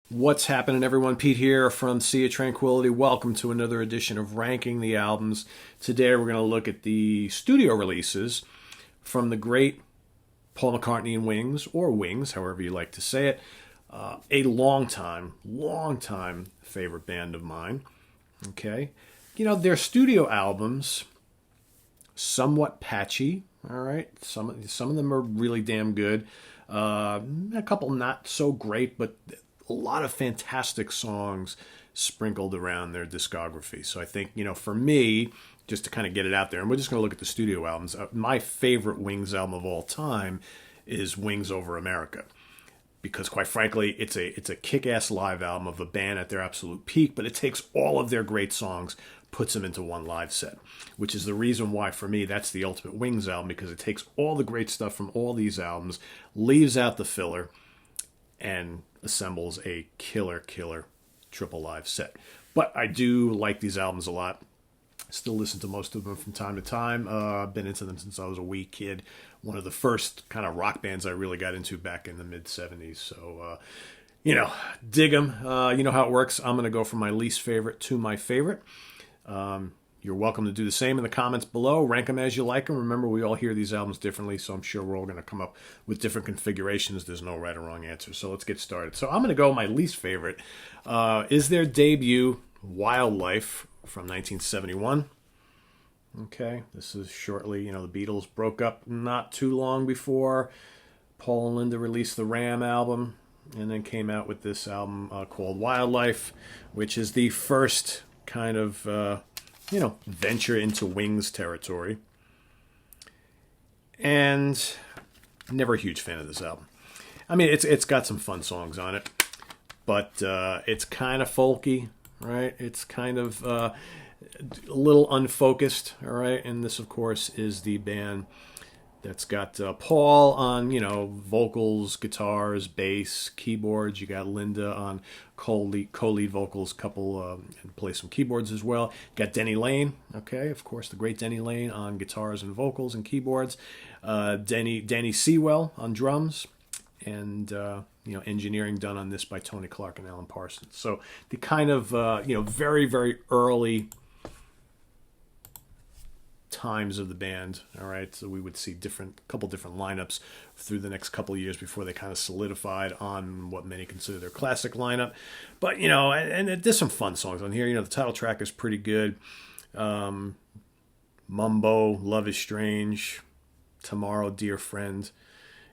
What's happening, everyone? Pete here from Sea of Tranquility. Welcome to another edition of Ranking the Albums. Today we're going to look at the studio releases from the great Paul McCartney and Wings, or Wings, however you like to say it. A long time favorite band of mine. Okay. You know, their studio albums, somewhat patchy, all right? Some of them are really damn good. A couple not so great, but a lot of fantastic songs sprinkled around their discography. So I think, for me, just to kind of get it out there, and we're just going to look at the studio albums. My favorite Wings album of all time is Wings Over America. Because quite frankly, it's a kick-ass live album of a band at their absolute peak, but it takes all of their great songs, puts them into one live set, which is the reason why, for me, that's the ultimate Wings album, because it takes all the great stuff from all these albums, leaves out the filler, and assembles a killer triple live set. But I do like these albums a lot. Still listen to most of them from time to time. I've been into them since I was a wee kid. One of the first kind of rock bands I really got into back in the mid-'70s. So, dig them. You know how it works. I'm going to go from my least favorite to my favorite. You're welcome to do the same in the comments below. Rank them as you like them. Remember, we all hear these albums differently, so I'm sure we're all going to come up with different configurations. There's no right or wrong answer. So let's get started. So I'm going to go my least favorite. Is their debut, Wildlife, from 1971. Okay, this is shortly, the Beatles broke up not too long before Paul and Linda released the Ram album, and then came out with this album called Wildlife, which is the first kind of venture into Wings territory. And never a huge fan of this album. I mean, it's got some fun songs on it, but it's kind of folky, right? It's kind of a little unfocused, all right? And this, of course, is the band that's got Paul on, vocals, guitars, bass, keyboards. You got Linda on co-lead vocals, and play some keyboards as well. You got Denny Lane, okay, of course, the great Denny Lane on guitars and vocals and keyboards. Danny Sewell on drums, and engineering done on this by Tony Clark and Alan Parsons. So the kind of very, very early times of the band, all right, so we would see couple different lineups through the next couple of years before they kind of solidified on what many consider their classic lineup. But and there's some fun songs on here. The title track is pretty good. Mumbo, Love Is Strange, Tomorrow, Dear Friend.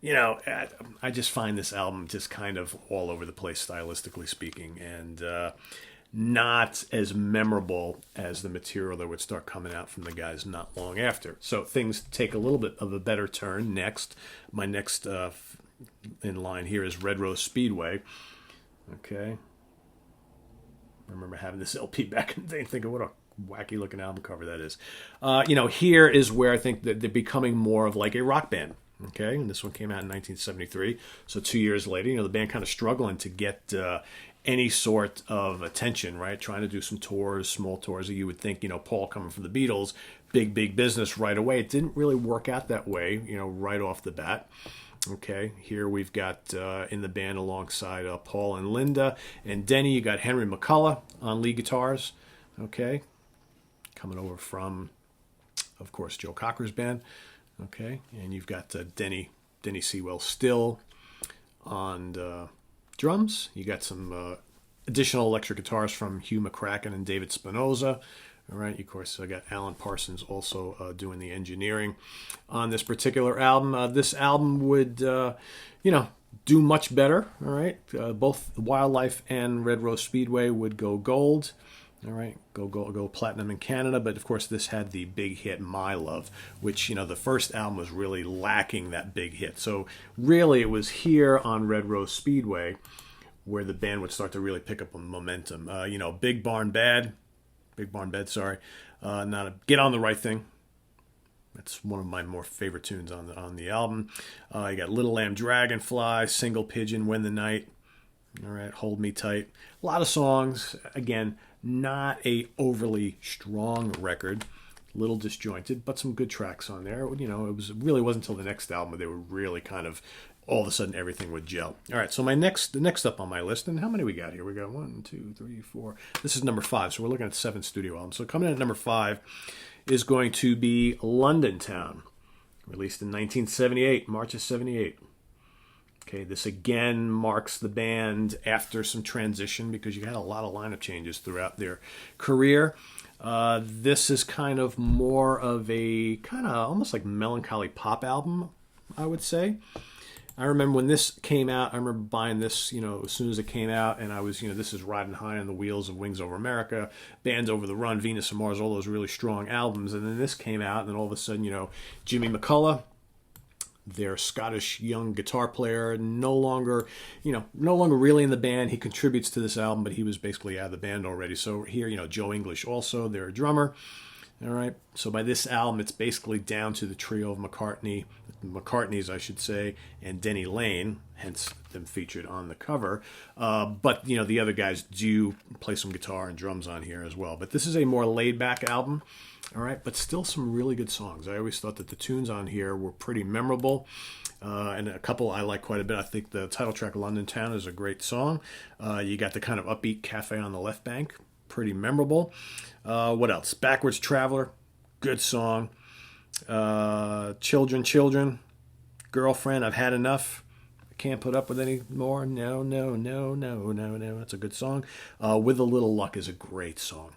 I just find this album just kind of all over the place, stylistically speaking, and not as memorable as the material that would start coming out from the guys not long after. So things take a little bit of a better turn next. My next in line here is Red Rose Speedway. Okay. I remember having this LP back in the day and thinking, what a wacky looking album cover that is. Here is where I think that they're becoming more of like a rock band. Okay, and this one came out in 1973. So 2 years later, the band kind of struggling to get any sort of attention, right? Trying to do some tours, small tours. You would think, Paul coming from the Beatles, big business right away. It didn't really work out that way, right off the bat. Okay, here we've got in the band alongside Paul and Linda and Denny, you got Henry McCullough on lead guitars. Okay, coming over from, of course, Joe Cocker's band. Okay, and you've got Denny Sewell still on drums. You got some additional electric guitars from Hugh McCracken and David Spinoza. All right, of course, I got Alan Parsons also doing the engineering on this particular album. This album would, do much better. All right, both Wildlife and Red Rose Speedway would go gold. All right, go platinum in Canada, but of course this had the big hit My Love, which the first album was really lacking that big hit. So really it was here on Red Rose Speedway where the band would start to really pick up momentum. Big Barn Bed, Get on the Right Thing. That's one of my more favorite tunes on the album. You got Little Lamb Dragonfly, Single Pigeon, When the Night. All right, Hold Me Tight. A lot of songs. Again, not a overly strong record. Little disjointed, but some good tracks on there. It really wasn't until the next album where they were really kind of all of a sudden everything would gel. All right, so the next up on my list, and how many we got here? We got 1, 2, 3, 4. This is number 5, so we're looking at 7 studio albums. So coming in at number 5 is going to be London Town, released in 1978, March of 78. Okay, this again marks the band after some transition because you had a lot of lineup changes throughout their career. This is kind of more of a kind of almost like melancholy pop album, I would say. I remember when this came out, I remember buying this, as soon as it came out, and I was, this is riding high on the wheels of Wings Over America, Bands Over the Run, Venus and Mars, all those really strong albums. And then this came out, and then all of a sudden, Jimmy McCullough, their Scottish young guitar player, no longer really in the band. He contributes to this album, but he was basically out of the band already. So here, Joe English also, their drummer. All right. So by this album, it's basically down to the trio of McCartneys, I should say, and Denny Laine, hence them featured on the cover. But, the other guys do play some guitar and drums on here as well. But this is a more laid-back album, all right, but still some really good songs. I always thought that the tunes on here were pretty memorable, and a couple I like quite a bit. I think the title track, London Town, is a great song. You got the kind of upbeat Cafe on the Left Bank, pretty memorable. What else? Backwards Traveler, good song. Children, Girlfriend, I've Had Enough. I can't put up with any more. No. That's a good song. With a Little Luck is a great song.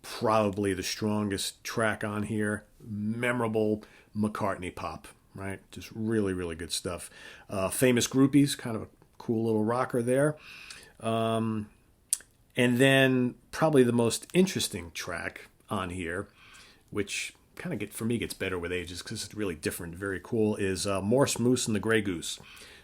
Probably the strongest track on here. Memorable McCartney pop, right? Just really, really good stuff. Famous Groupies, kind of a cool little rocker there. And then probably the most interesting track on here, which kind of for me gets better with ages because it's really different, very cool, is Morse Moose and the Grey Goose.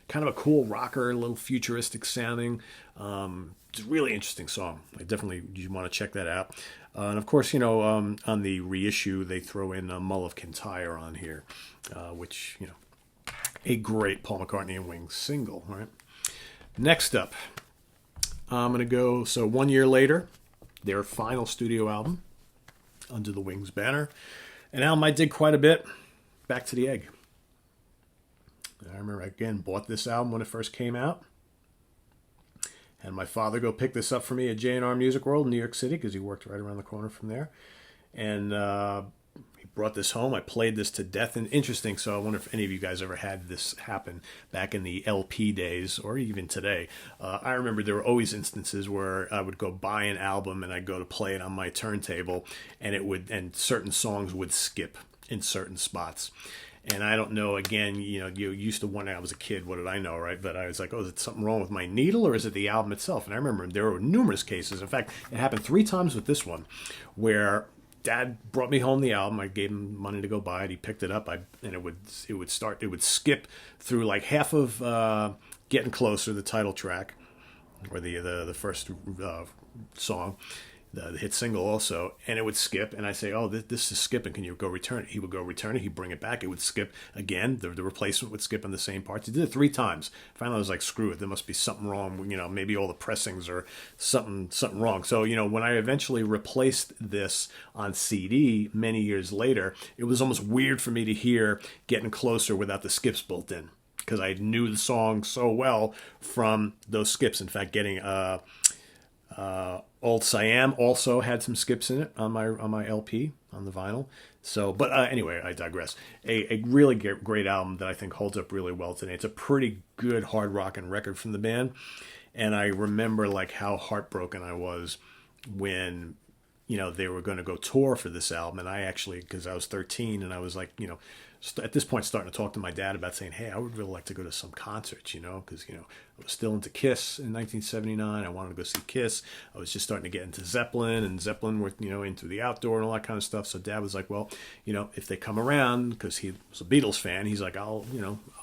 Kind of a cool rocker, a little futuristic sounding. It's a really interesting song. You want to check that out. And of course, on the reissue, they throw in Mull of Kintyre on here, which, a great Paul McCartney and Wings single, right? Next up, I'm going to go, so 1 year later, their final studio album, Under the Wings banner. An album I did quite a bit, Back to the Egg. I remember, again, bought this album when it first came out. Had my father go pick this up for me at J&R Music World in New York City because he worked right around the corner from there. And he brought this home. I played this to death. And interesting, so I wonder if any of you guys ever had this happen back in the LP days or even today. I remember there were always instances where I would go buy an album and I'd go to play it on my turntable and certain songs would skip in certain spots. And I don't know, again, you used to wonder, I was a kid, what did I know, right? But I was like, is it something wrong with my needle or is it the album itself? And I remember there were numerous cases. In fact, it happened 3 times with this one where Dad brought me home the album. I gave him money to go buy it. He picked it up, and it would skip through like half of Getting Closer, the title track, or the first song, the hit single also, and it would skip, and I'd say, this is skipping, can you go return it? He would go return it, he'd bring it back, it would skip again, the replacement would skip on the same parts. He did it 3 times. Finally I was like, screw it, there must be something wrong, maybe all the pressings or something wrong. So, when I eventually replaced this on CD many years later, it was almost weird for me to hear Getting Closer without the skips built in, because I knew the song so well from those skips. In fact, getting Old Siam also had some skips in it on my LP, on the vinyl. So, but anyway, I digress. A really great album that I think holds up really well today. It's a pretty good hard rockin' record from the band. And I remember like how heartbroken I was when, they were going to go tour for this album. And I actually, because I was 13 and I was like, at this point starting to talk to my dad about saying, hey, I would really like to go to some concerts, because, I was still into Kiss in 1979. I wanted to go see Kiss. I was just starting to get into Zeppelin, and Zeppelin were, into the outdoor and all that kind of stuff. So Dad was like, well, if they come around, because he was a Beatles fan, he's like, I'll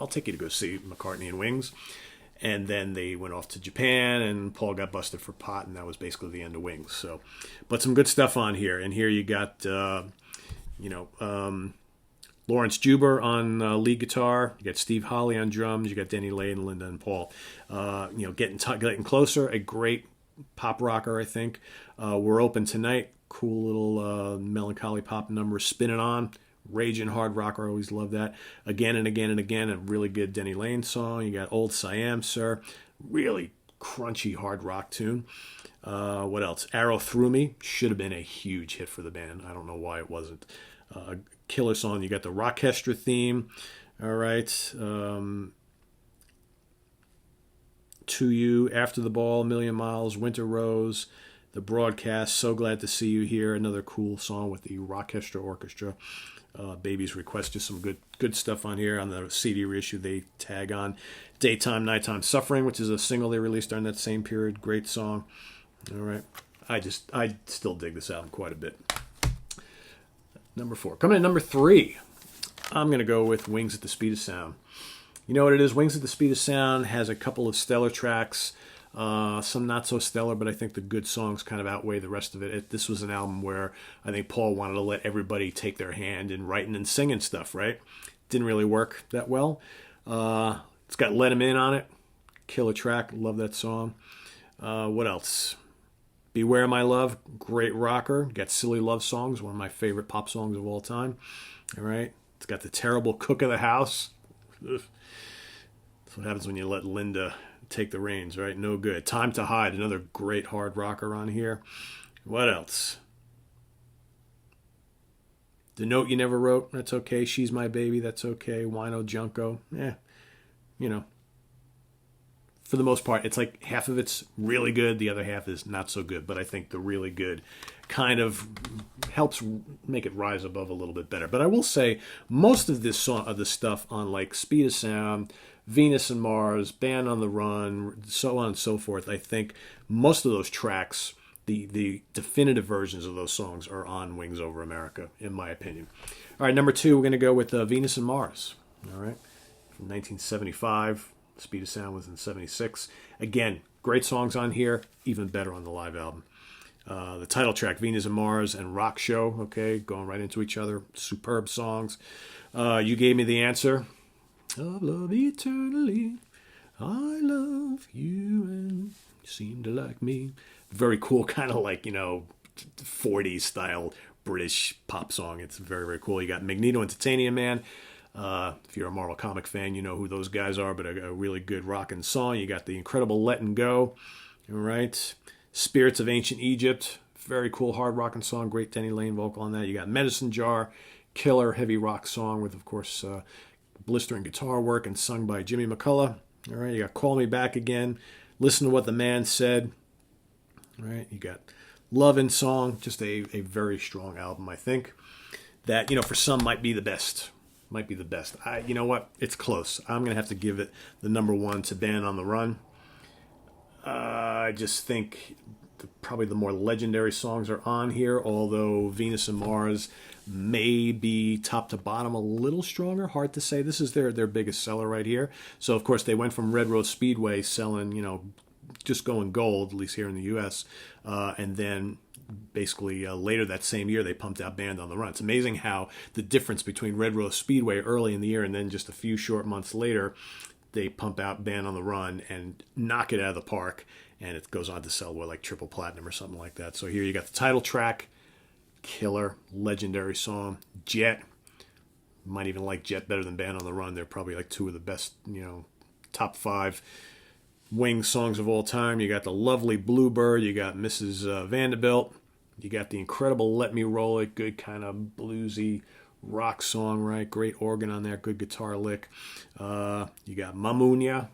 take you to go see McCartney and Wings. And then they went off to Japan, and Paul got busted for pot, and that was basically the end of Wings. So, but some good stuff on here. And here you got, Lawrence Juber on lead guitar. You got Steve Holley on drums. You got Denny Laine, Linda, and Paul. Getting Closer, a great pop rocker, I think. We're Open Tonight, cool little melancholy pop number. Spin It On, Raging hard rocker, I always love that. Again and again and again, a really good Denny Lane song. You got Old Siam, Sir, really crunchy hard rock tune. What else? Arrow Through Me should have been a huge hit for the band. I don't know why it wasn't. Killer song. You got the Rockestra theme. All right. To You, After the Ball, Million Miles, Winter Rose, The Broadcast, So Glad to See You Here. Another cool song with the Rockestra Orchestra. Baby's Request, just some good stuff on here. On the CD reissue, they tag on Daytime, Nighttime Suffering, which is a single they released during that same period. Great song. All right. I still dig this album quite a bit. Number 4. Coming in number 3, I'm going to go with Wings at the Speed of Sound. You know what it is? Wings at the Speed of Sound has a couple of stellar tracks, some not so stellar, but I think the good songs kind of outweigh the rest of it. This was an album where I think Paul wanted to let everybody take their hand in writing and singing stuff, right? Didn't really work that well. It's got Let 'Em In on it. Killer track. Love that song. What else? Beware My Love. Great rocker. Got Silly Love Songs, one of my favorite pop songs of all time. All right. It's got the terrible Cook of the House. Ugh. That's what happens when you let Linda take the reins, right? No good. Time to Hide, another great hard rocker on here. What else? The Note You Never Wrote, that's okay. She's My Baby, that's okay. Wino Junko, you know. For the most part, it's like half of it's really good, the other half is not so good. But I think the really good kind of helps make it rise above a little bit better. But I will say, most of this stuff on like Speed of Sound, Venus and Mars, Band on the Run, so on and so forth, I think most of those tracks, the definitive versions of those songs are on Wings Over America, in my opinion. All right, number 2, we're going to go with Venus and Mars. All right, from 1975. Speed of Sound was in 76. Again, great songs on here, even better on the live album. The title track, Venus and Mars, and Rock Show, okay, going right into each other. Superb songs. You Gave Me the Answer. Of love eternally, I love you and you seem to like me. Very cool, kind of like, 40s style British pop song. It's very, very cool. You got Magneto and Titanium Man. If you're a Marvel comic fan, you know who those guys are, but a really good rockin' song. You got the incredible Lettin' Go. All right. Spirits of Ancient Egypt. Very cool hard rockin' song. Great Denny Lane vocal on that. You got Medicine Jar. Killer heavy rock song with, of course, blistering guitar work and sung by Jimmy McCullough. All right, you got Call Me Back Again, Listen to What the Man Said. All right, you got Love in Song, just a very strong album, I think. That, for some might be the best. You know what? It's close. I'm going to have to give it the number 1 to Band on the Run. I just think probably the more legendary songs are on here, although Venus and Mars may be top to bottom a little stronger. Hard to say. This is their biggest seller right here. So, of course, they went from Rose Speedway selling, just going gold, at least here in the U.S., and then basically later that same year they pumped out Band on the Run. It's amazing how the difference between Rose Speedway early in the year and then just a few short months later, they pump out Band on the Run and knock it out of the park, and it goes on to sell like triple platinum or something like that. So here you got the title track, killer, legendary song. Jet, might even like Jet better than Band on the Run. They're probably like 2 of the best, top 5 Wings songs of all time. You got the lovely Bluebird. You got Mrs. Vanderbilt. You got the incredible Let Me Roll It. Good kind of bluesy rock song, right? Great organ on there. Good guitar lick. You got Mamunia.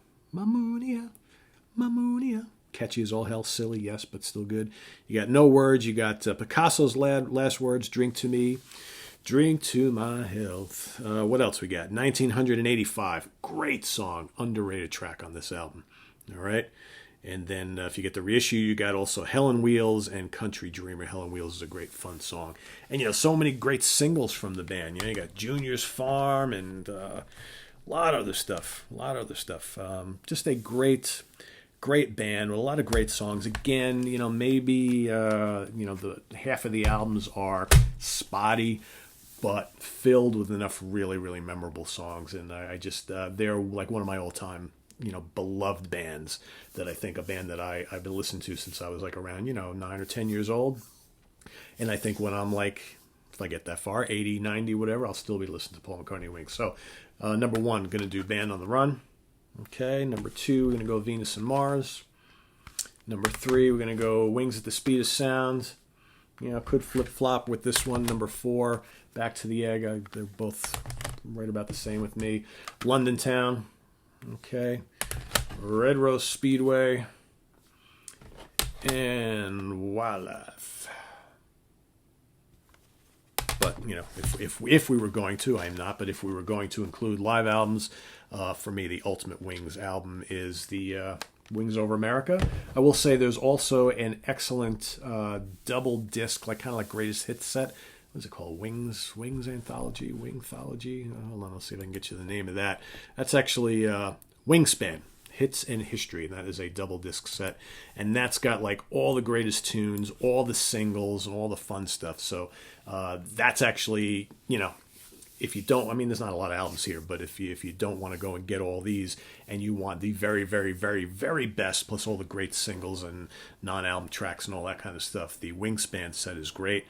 Catchy as all hell. Silly, yes, but still good. You got No Words. You got Picasso's last words, Drink to Me. Drink to My Health. What else we got? 1985. Great song. Underrated track on this album. All right. And then if you get the reissue, you got also Helen Wheels and Country Dreamer. Helen Wheels is a great, fun song. And, so many great singles from the band. You got Junior's Farm and a lot of other stuff. Just a great band with a lot of great songs. Again, maybe, the half of the albums are spotty, but filled with enough really, really memorable songs. And I just, they're like one of my all-time beloved bands that I think a band that I've been listening to since I was like around, 9 or 10 years old. And I think when I'm like if I get that far, 80, 90, whatever, I'll still be listening to Paul McCartney Wings. So number 1, going to do Band on the Run. Okay, number 2, we're going to go Venus and Mars. Number 3, we're going to go Wings at the Speed of Sound. You know, could flip-flop with this one. Number 4, Back to the Egg. They're both right about the same with me. London Town. Okay. Red Rose Speedway. And Wildlife. But, you know, if we were going to, I'm not, but if we were going to include live albums, for me, the ultimate Wings album is the Wings Over America. I will say there's also an excellent double disc, like kind of like greatest hits set. What's it called? Wings Anthology, Wingthology. Hold on, I'll see if I can get you the name of that. That's actually Wingspan, Hits and History. That is a double disc set, and that's got like all the greatest tunes, all the singles, and all the fun stuff. So that's actually, you know, if you don't, I mean, there's not a lot of albums here, but if you don't want to go and get all these, and you want the very, very, very, very best, plus all the great singles and non-album tracks and all that kind of stuff, the Wingspan set is great.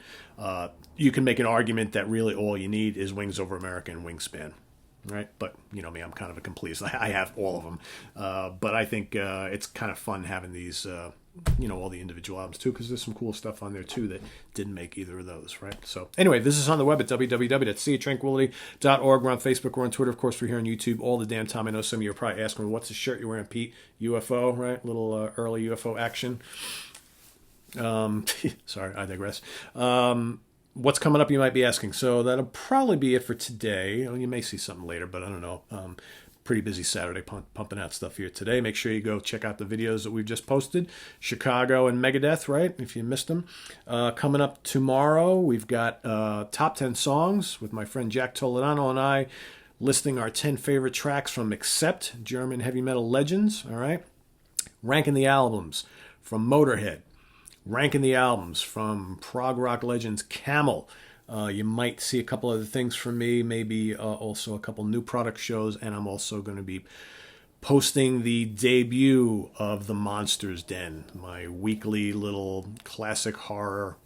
You can make an argument that really all you need is Wings Over America and Wingspan, right? But you know me, I'm kind of a completist. I have all of them, but I think it's kind of fun having these. You know, all the individual albums too, because there's some cool stuff on there too that didn't make either of those, right? So anyway, this is on the web at www.seatranquility.org. We're on Facebook, we're on Twitter, of course, we're here on YouTube all the damn time. I know some of you are probably asking, what's the shirt you're wearing, Pete? UFO, right? Little early UFO action. Sorry, I digress. What's coming up, you might be asking. So that'll probably be it for today. You may see something later, but I don't know. Pretty busy Saturday pumping out stuff here today. Make sure you go check out the videos that we've just posted. Chicago and Megadeth, right? If you missed them. Coming up tomorrow, we've got Top 10 Songs with my friend Jack Toledano and I listing our 10 favorite tracks from Accept, German heavy metal legends, all right? Ranking the albums from Motorhead. Ranking the albums from prog rock legends Camel. You might see a couple other things from me, maybe also a couple new product shows, and I'm also going to be posting the debut of The Monster's Den, my weekly little classic horror,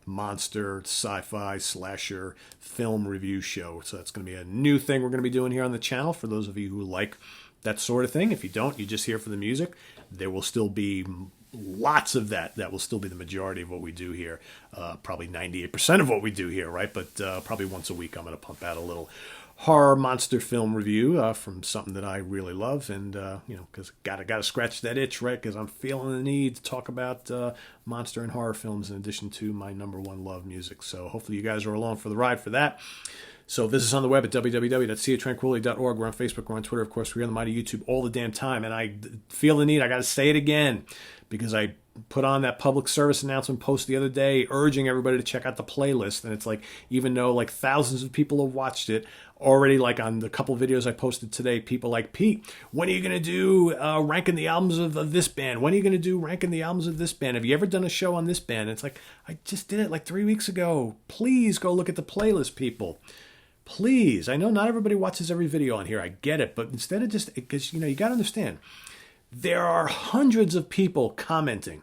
monster, sci-fi, slasher film review show. So that's going to be a new thing we're going to be doing here on the channel for those of you who like that sort of thing. If you don't, you just hear for the music. There will still be lots of that. That will still be the majority of what we do here. Probably 98% of what we do here, right? But probably once a week I'm going to pump out a little horror monster film review from something that I really love. And, you know, because gotta scratch that itch, right? Because I'm feeling the need to talk about monster and horror films in addition to my number one love, music. So hopefully you guys are along for the ride for that. So this is on the web at www.seatranquility.org. We're on Facebook, we're on Twitter, of course. We're on the mighty YouTube all the damn time. And I feel the need, I got to say it again, because I put on that public service announcement post the other day urging everybody to check out the playlist. And it's like, even though like thousands of people have watched it already, like on the couple videos I posted today, people like, Pete, when are you going to do ranking the albums of this band? When are you going to do ranking the albums of this band? Have you ever done a show on this band? And it's like, I just did it like 3 weeks ago. Please go look at the playlist, people. Please. I know not everybody watches every video on here. I get it. But instead of just, because, you know, you got to understand, there are hundreds of people commenting,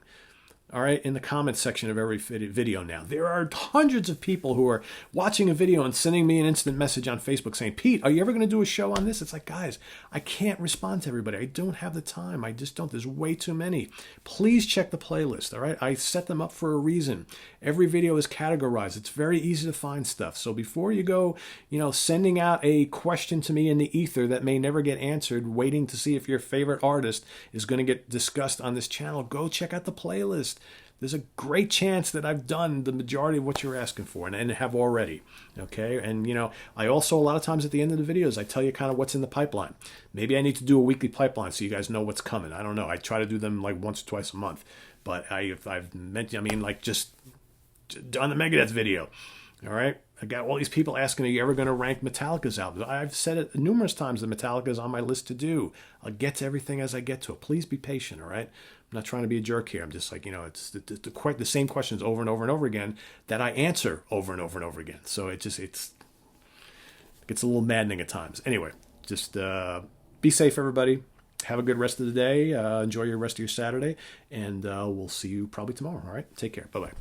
all right, in the comments section of every video now. There are hundreds of people who are watching a video and sending me an instant message on Facebook saying, Pete, are you ever going to do a show on this? It's like, guys, I can't respond to everybody. I don't have the time. I just don't. There's way too many. Please check the playlist, all right? I set them up for a reason. Every video is categorized. It's very easy to find stuff. So before you go, you know, sending out a question to me in the ether that may never get answered, waiting to see if your favorite artist is going to get discussed on this channel, go check out the playlist. There's a great chance that I've done the majority of what you're asking for, and have already, okay? And, you know, I also, a lot of times at the end of the videos, I tell you kind of what's in the pipeline. Maybe I need to do a weekly pipeline so you guys know what's coming. I don't know. I try to do them like once or twice a month. But I've mentioned, I mean, like just on the Megadeth video, all right? I got all these people asking, are you ever going to rank Metallica's albums? I've said it numerous times that Metallica is on my list to do. I'll get to everything as I get to it. Please be patient, all right? I'm not trying to be a jerk here. I'm just like, you know, it's the same questions over and over and over again that I answer over and over and over again. So it gets a little maddening at times. Anyway, just be safe, everybody. Have a good rest of the day. Enjoy your rest of your Saturday. And we'll see you probably tomorrow, all right? Take care. Bye-bye.